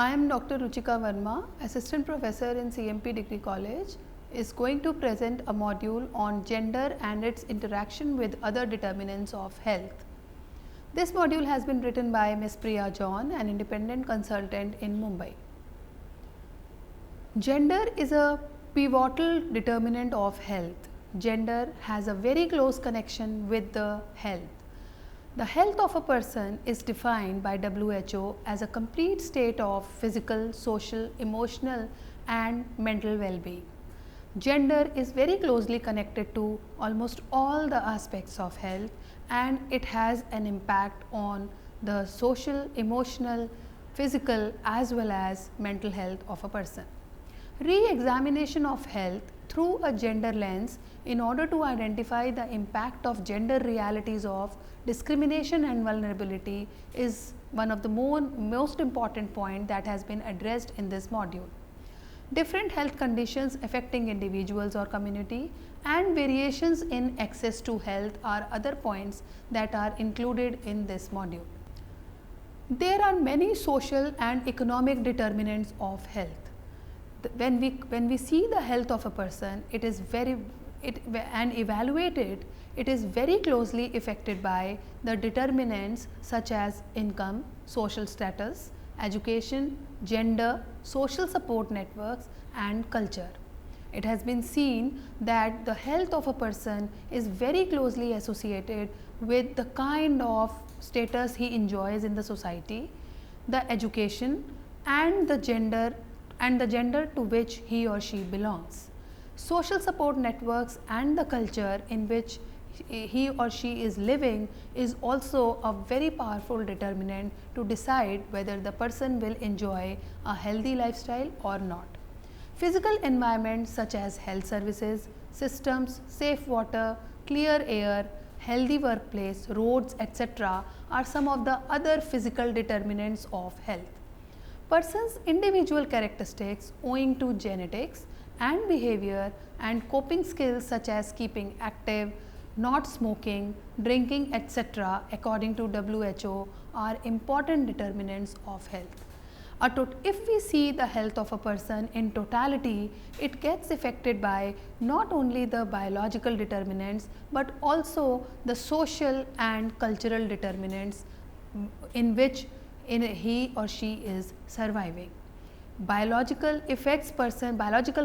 I am Dr. Ruchika Verma, Assistant Professor in CMP Degree College, is going to present a module on gender and its interaction with other determinants of health. This module has been written by Ms. Priya John, an independent consultant in Mumbai. Gender is a pivotal determinant of health. Gender has a very close connection with the health. The health of a person is defined by WHO as a complete state of physical, social, emotional and mental well-being. Gender is very closely connected to almost all the aspects of health, and it has an impact on the social, emotional, physical as well as mental health of a person. Re-examination of health through a gender lens in order to identify the impact of gender realities of discrimination and vulnerability is one of the most important point that has been addressed in this module. Different health conditions affecting individuals or community and variations in access to health are other points that are included in this module. There are many social and economic determinants of health. When we see the health of a person, it is and evaluate it, it is very closely affected by the determinants such as income, social status, education, gender, social support networks and culture. It has been seen that the health of a person is very closely associated with the kind of status he enjoys in the society, the education and the gender to which he or she belongs. Social support networks and the culture in which he or she is living is also a very powerful determinant to decide whether the person will enjoy a healthy lifestyle or not. Physical environments such as health services, systems, safe water, clear air, healthy workplace, roads, etc. are some of the other physical determinants of health. Person's individual characteristics owing to genetics and behavior and coping skills such as keeping active, not smoking, drinking, etc. according to WHO are important determinants of health. If we see the health of a person in totality, it gets affected by not only the biological determinants but also the social and cultural determinants in which he or she is surviving. Biological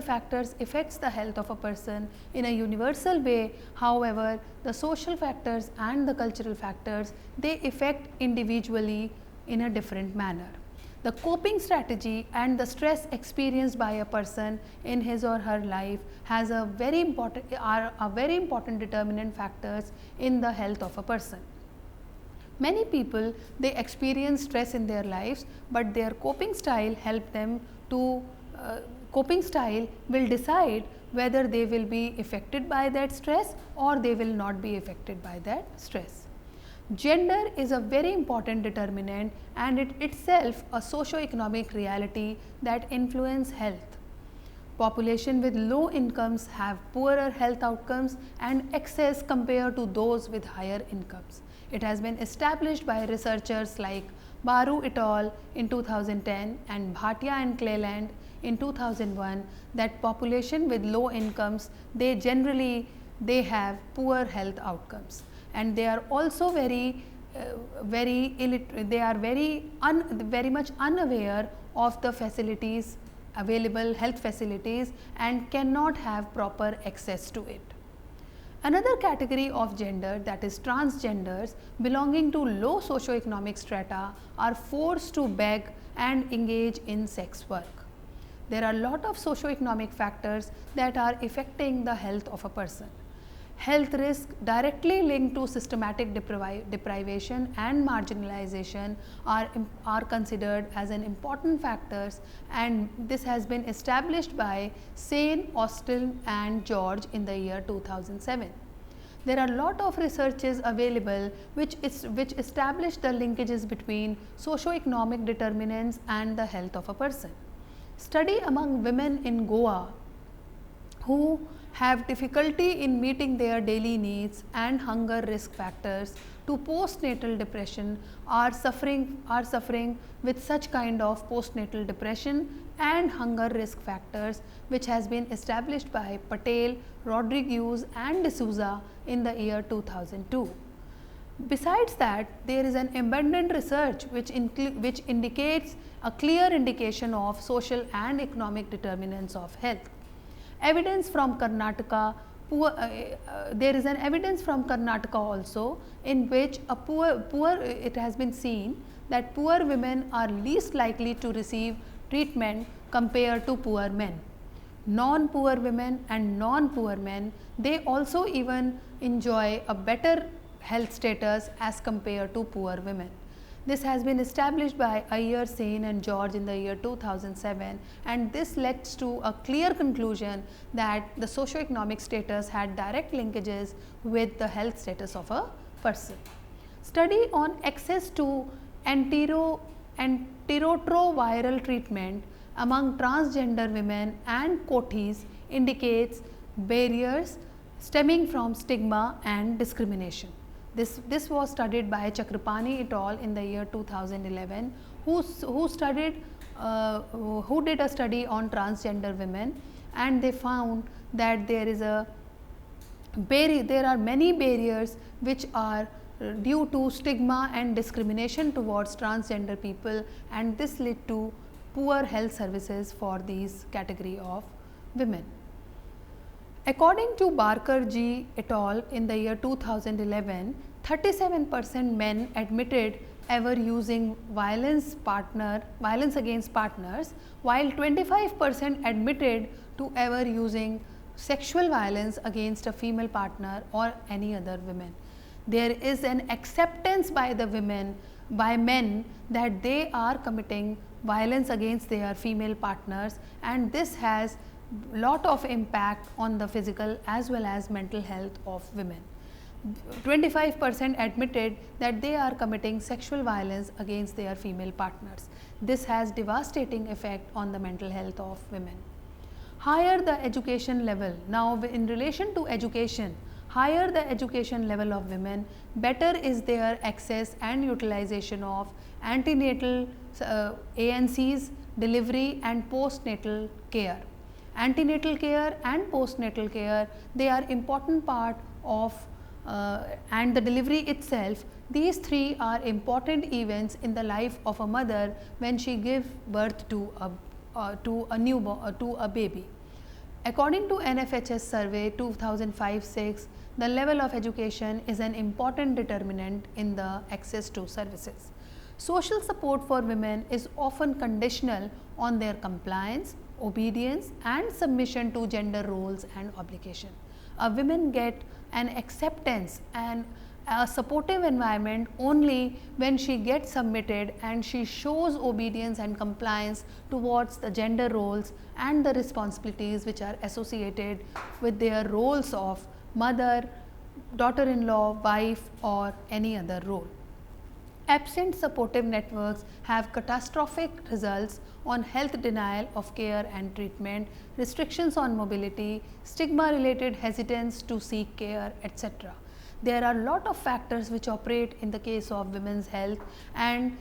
factors affects the health of a person in a universal way. However, the social factors and the cultural factors, they affect individually in a different manner. The coping strategy and the stress experienced by a person in his or her life are very important determinant factors in the health of a person. Many people, they experience stress in their lives, but their coping style will decide whether they will be affected by that stress or they will not be affected by that stress. Gender is a very important determinant and it itself a socio-economic reality that influence health. Population with low incomes have poorer health outcomes and access compared to those with higher incomes. It has been established by researchers like Baru et al. In 2010 and Bhatia and Cleland in 2001 that population with low incomes, they have poor health outcomes, and they are also very much unaware of the facilities available, health facilities, and cannot have proper access to it. Another category of gender, that is transgenders belonging to low socioeconomic strata, are forced to beg and engage in sex work. There are a lot of socioeconomic factors that are affecting the health of a person. Health risk directly linked to systematic deprivation and marginalization are considered as an important factors, and this has been established by Sain, Austin and George in the year 2007. There are a lot of researches available which establish the linkages between socio-economic determinants and the health of a person. Study among women in Goa who have difficulty in meeting their daily needs and hunger risk factors to postnatal depression are suffering with such kind of postnatal depression and hunger risk factors, which has been established by Patel, Rodriguez and D'Souza in the year 2002. Besides that, there is an abundant research which indicates a clear indication of social and economic determinants of health. Evidence from Karnataka, there is an evidence from Karnataka also, in which it has been seen that poor women are least likely to receive treatment compared to poor men. Non-poor women and non-poor men, they also even enjoy a better health status as compared to poor women. This has been established by Iyer, Sen and George in the year 2007, and this leads to a clear conclusion that the socio-economic status had direct linkages with the health status of a person. Study on access to antiretroviral treatment among transgender women and coatis indicates barriers stemming from stigma and discrimination. This was studied by Chakrapani et al. In the year 2011, who did a study on transgender women, and they found that there are many barriers which are due to stigma and discrimination towards transgender people, and this led to poor health services for these category of women. According to Barker G et al. In the year 2011, 37% men admitted ever using violence against partners, while 25% admitted to ever using sexual violence against a female partner or any other women. There is an acceptance by men that they are committing violence against their female partners, and this has lot of impact on the physical as well as mental health of women. 25% admitted that they are committing sexual violence against their female partners. This has devastating effect on the mental health of women. Higher the education level. Now, in relation to education, higher the education level of women, better is their access and utilization of antenatal ANCs, delivery and postnatal care. Antenatal care and postnatal care, they are important part of and the delivery itself. These three are important events in the life of a mother when she gives birth to a baby. According to NFHS survey 2005-06, the level of education is an important determinant in the access to services. Social support for women is often conditional on their compliance, obedience and submission to gender roles and obligation. Women get an acceptance and a supportive environment only when she gets submitted and she shows obedience and compliance towards the gender roles and the responsibilities which are associated with their roles of mother, daughter-in-law, wife or any other role. Absent supportive networks have catastrophic results on health denial of care and treatment, restrictions on mobility, stigma-related hesitance to seek care, etc. There are a lot of factors which operate in the case of women's health, and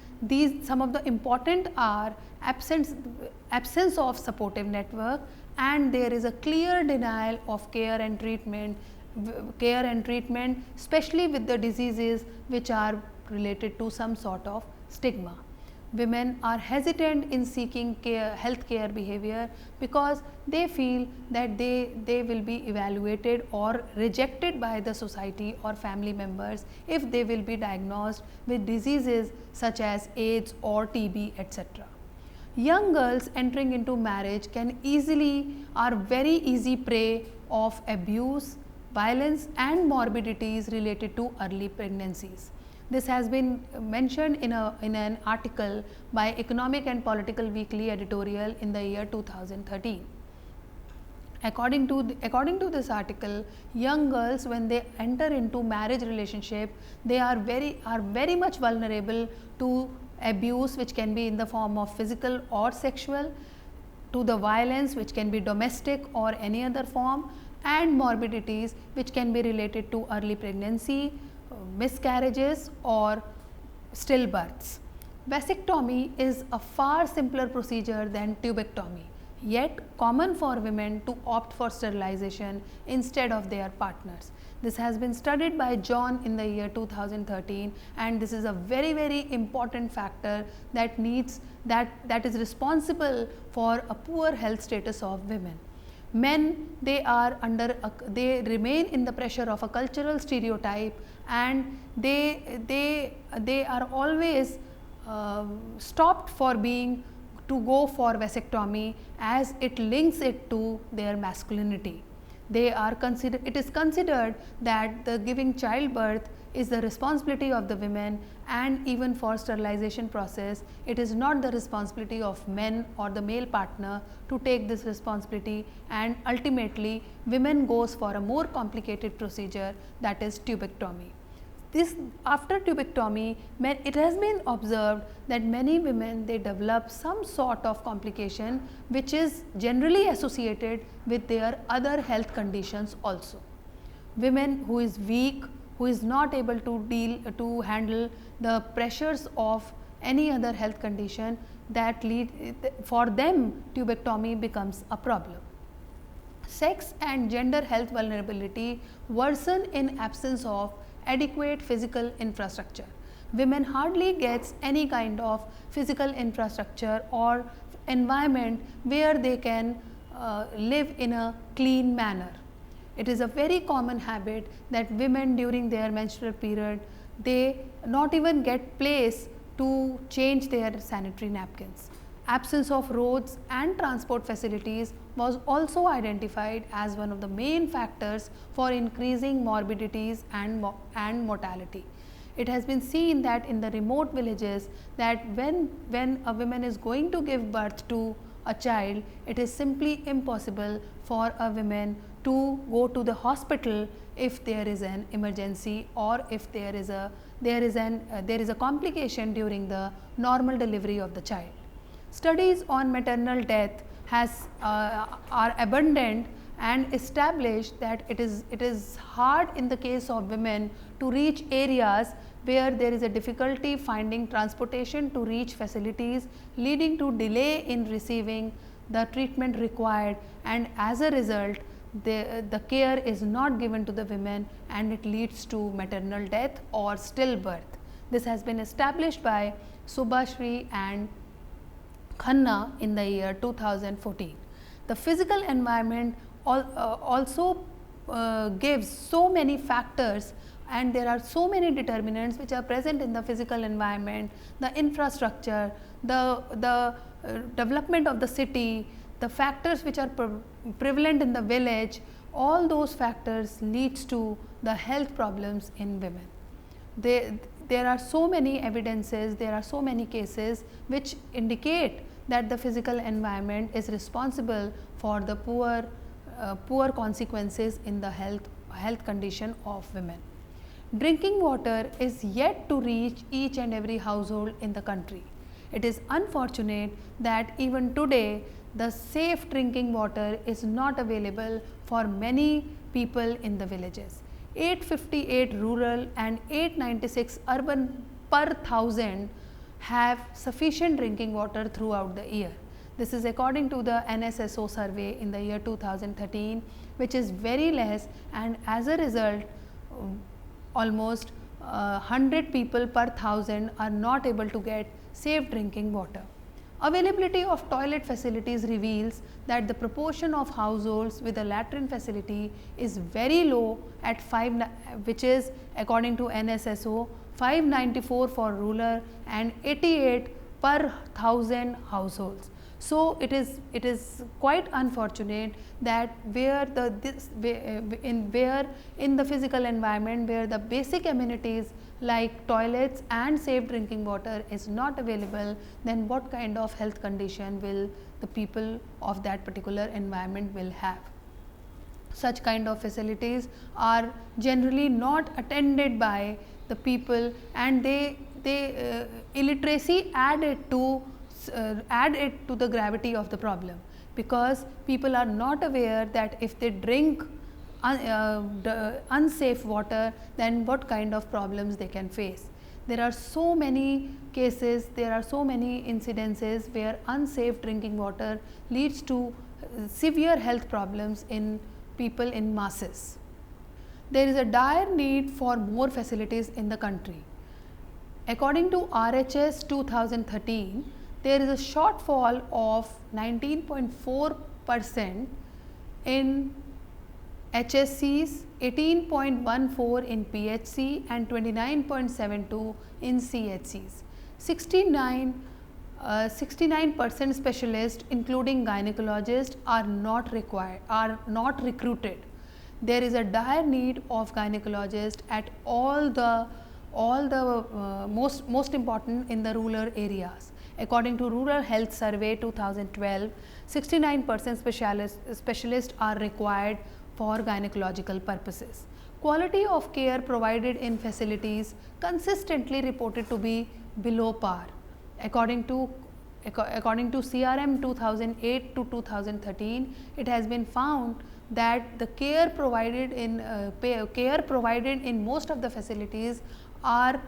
some of the important are absence of supportive network, and there is a clear denial of care and treatment, especially with the diseases which are related to some sort of stigma. Women are hesitant in seeking health care behavior because they feel that they will be evaluated or rejected by the society or family members if they will be diagnosed with diseases such as AIDS or TB, etc. Young girls entering into marriage are very easy prey of abuse, violence and morbidities related to early pregnancies. This has been mentioned in an article by Economic and Political Weekly editorial in the year 2013. According to this article, young girls, when they enter into marriage relationship, they are very much vulnerable to abuse, which can be in the form of physical or sexual, to the violence which can be domestic or any other form, and morbidities which can be related to early pregnancy, miscarriages or stillbirths. Vasectomy is a far simpler procedure than tubectomy, yet common for women to opt for sterilization instead of their partners. This has been studied by John in the year 2013, and this is a very important factor that is responsible for a poor health status of women. Men, they remain in the pressure of a cultural stereotype, and they are always stopped for to go for vasectomy, as it links it to their masculinity. It is considered that the giving childbirth is the responsibility of the women, and even for sterilization process, it is not the responsibility of men or the male partner to take this responsibility, and ultimately women goes for a more complicated procedure, that is tubectomy. After tubectomy, it has been observed that many women, they develop some sort of complication which is generally associated with their other health conditions also. Women who is weak, who is not able to handle the pressures of any other health condition, for them tubectomy becomes a problem. Sex and gender health vulnerability worsen in absence of adequate physical infrastructure. Women hardly gets any kind of physical infrastructure or environment where they can live in a clean manner. It is a very common habit that women during their menstrual period, they not even get place to change their sanitary napkins. Absence of roads and transport facilities was also identified as one of the main factors for increasing morbidities and mortality. It has been seen that in the remote villages, that when a woman is going to give birth to a child, it is simply impossible for a woman to go to the hospital if there is an emergency, or if there is a complication during the normal delivery of the child. Studies on maternal death are abundant and established that it is hard in the case of women to reach areas where there is a difficulty finding transportation to reach facilities, leading to delay in receiving the treatment required, and as a result the care is not given to the women, and it leads to maternal death or stillbirth. This has been established by Subhashri and Khanna in the year 2014. The physical environment also gives so many factors, and there are so many determinants which are present in the physical environment, the infrastructure, the development of the city, the factors which are prevalent in the village. All those factors leads to the health problems in women. There are so many evidences, there are so many cases which indicate that the physical environment is responsible for the poor consequences in the health condition of women. Drinking water is yet to reach each and every household in the country. It is unfortunate that even today the safe drinking water is not available for many people in the villages. 858 rural and 896 urban per thousand have sufficient drinking water throughout the year. This is according to the NSSO survey in the year 2013, which is very less, and as a result almost 100 people per thousand are not able to get safe drinking water. Availability of toilet facilities reveals that the proportion of households with a latrine facility is very low at which is according to NSSO 594 for rural and 88 per thousand households. So it is quite unfortunate that in the physical environment where the basic amenities like toilets and safe drinking water is not available, then what kind of health condition will the people of that particular environment will have. Such kind of facilities are generally not attended by the people, and illiteracy add it to the gravity of the problem, because people are not aware that if they drink unsafe water, then what kind of problems they can face. There are so many cases, there are so many incidences where unsafe drinking water leads to severe health problems in people in masses. There is a dire need for more facilities in the country. According to RHS 2013, there is a shortfall of 19.4% in HSCs, 18.14 in PHC and 29.72 in CHCs. 69% specialists including gynecologists are not recruited. There is a dire need of gynecologists at all the most important in the rural areas. According to Rural Health Survey 2012, 69% specialists are required for gynecological purposes. Quality of care provided in facilities consistently reported to be below par. According to CRM 2008 to 2013, it has been found that the care provided in most of the facilities are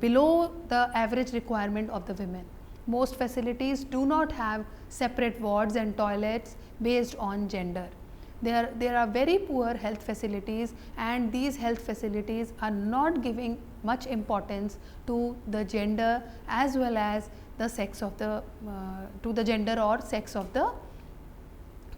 below the average requirement of the women. Most facilities do not have separate wards and toilets based on gender. There are very poor health facilities, and these health facilities are not giving much importance to the gender as well as the sex of the to the gender or sex of the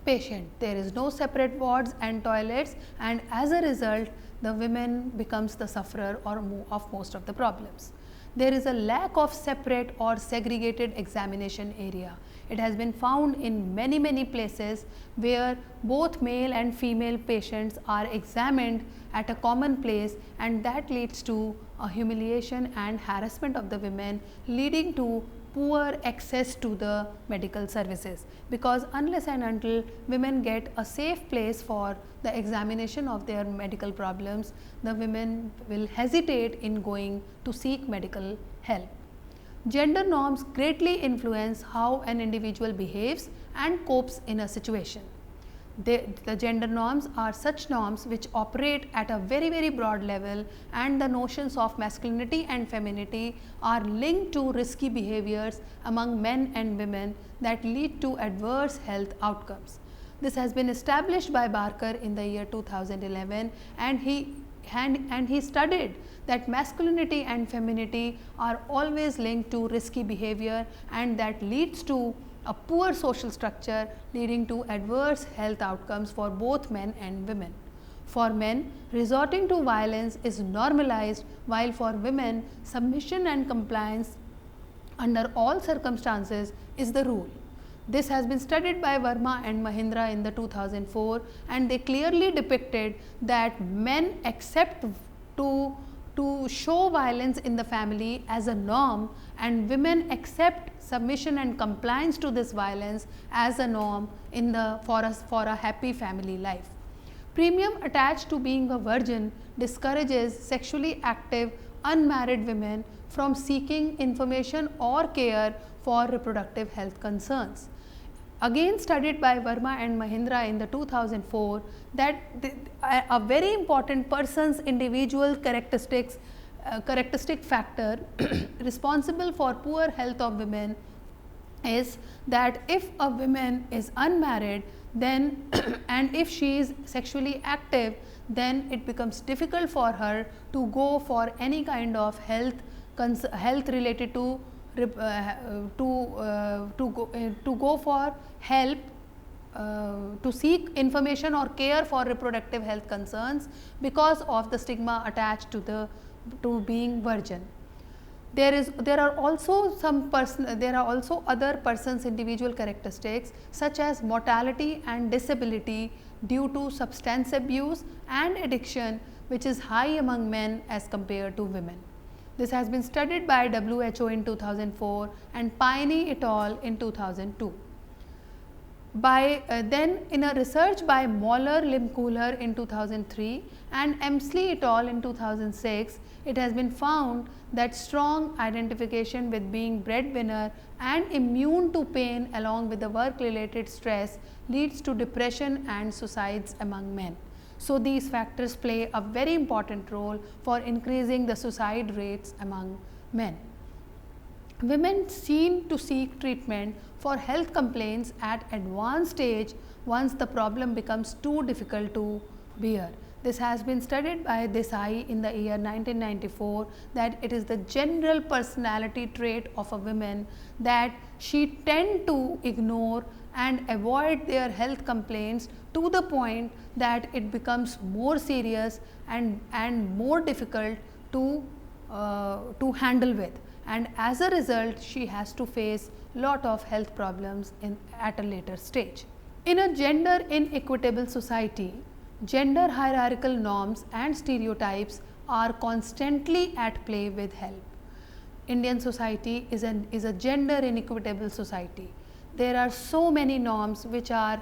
patient. There is no separate wards and toilets, and as a result the women becomes the sufferer of most of the problems. There is a lack of separate or segregated examination area. It has been found in many places where both male and female patients are examined at a common place, and that leads to a humiliation and harassment of the women, leading to poor access to the medical services, because unless and until women get a safe place for the examination of their medical problems, the women will hesitate in going to seek medical help. Gender norms greatly influence how an individual behaves and copes in a situation. The gender norms are such norms which operate at a very broad level, and the notions of masculinity and femininity are linked to risky behaviors among men and women that lead to adverse health outcomes. This has been established by Barker in the year 2011, and he studied that masculinity and femininity are always linked to risky behavior, and that leads to a poor social structure, leading to adverse health outcomes for both men and women. For men, resorting to violence is normalized, while for women, submission and compliance under all circumstances is the rule. This has been studied by Verma and Mahindra in the 2004, and they clearly depicted that men accept to show violence in the family as a norm, and women accept submission and compliance to this violence as a norm for a happy family life. Premium attached to being a virgin discourages sexually active unmarried women from seeking information or care for reproductive health concerns. Again studied by Verma and Mahindra in the 2004, that a very important person's individual characteristic factor responsible for poor health of women is that if a woman is unmarried, then and if she is sexually active, then it becomes difficult for her to go for any kind of health related to go for help, to seek information or care for reproductive health concerns, because of the stigma attached to being virgin. There are also other persons' individual characteristics such as mortality and disability due to substance abuse and addiction, which is high among men as compared to women. This has been studied by WHO in 2004 and Paine et al. In 2002. Then in a research by Moller, Limkuhler in 2003 and Emsley et al. In 2006, it has been found that strong identification with being breadwinner and immune to pain along with the work related stress leads to depression and suicides among men. So, these factors play a very important role for increasing the suicide rates among men. Women seem to seek treatment for health complaints at advanced stage once the problem becomes too difficult to bear. This has been studied by Desai in the year 1994 that it is the general personality trait of a woman that she tend to ignore and avoid their health complaints to the point that it becomes more serious and more difficult to handle with, and as a result she has to face lot of health problems at a later stage. In a gender inequitable society, gender hierarchical norms and stereotypes are constantly at play with health. Indian society is a gender inequitable society. There are so many norms which are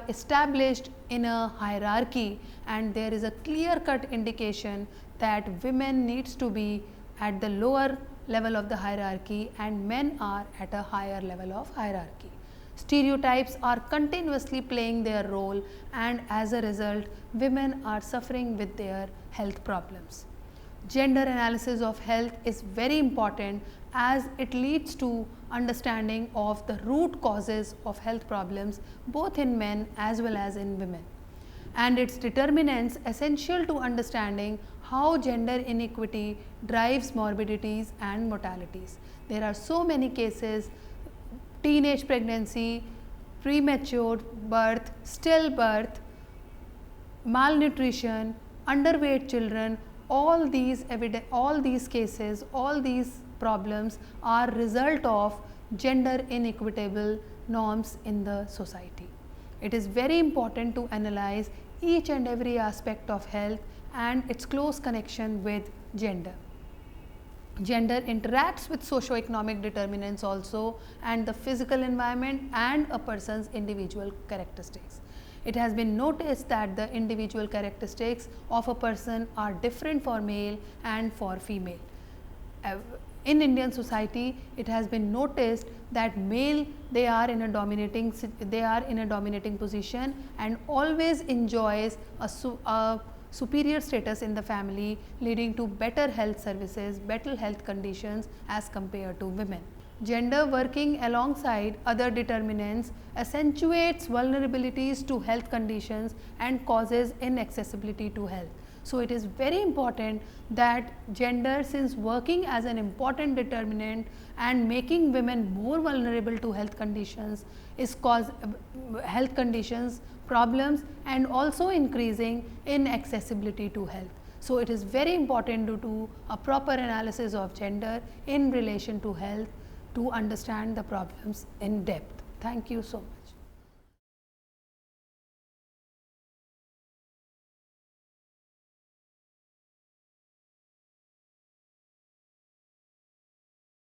established in a hierarchy, and there is a clear cut indication that women needs to be at the lower level of the hierarchy and men are at a higher level of hierarchy. Stereotypes are continuously playing their role, and as a result women are suffering with their health problems. Gender analysis of health is very important as it leads to understanding of the root causes of health problems both in men as well as in women, and its determinants essential to understanding how gender inequity drives morbidities and mortalities. There are so many cases: teenage pregnancy, premature birth, stillbirth, malnutrition, underweight children. All these cases, all these problems are result of gender inequitable norms in the society. It is very important to analyze each and every aspect of health and its close connection with gender. Gender interacts with socio-economic determinants also, and the physical environment and a person's individual characteristics. It has been noticed that the individual characteristics of a person are different for male and for female. In Indian society, it has been noticed that male, they are in a dominating position and always enjoys a superior status in the family, leading to better health services, better health conditions as compared to women. Gender working alongside other determinants accentuates vulnerabilities to health conditions and causes inaccessibility to health. So, it is very important that gender, since working as an important determinant and making women more vulnerable to health conditions, is cause health conditions problems and also increasing inaccessibility to health. So, it is very important to do a proper analysis of gender in relation to health to understand the problems in depth. Thank you so much.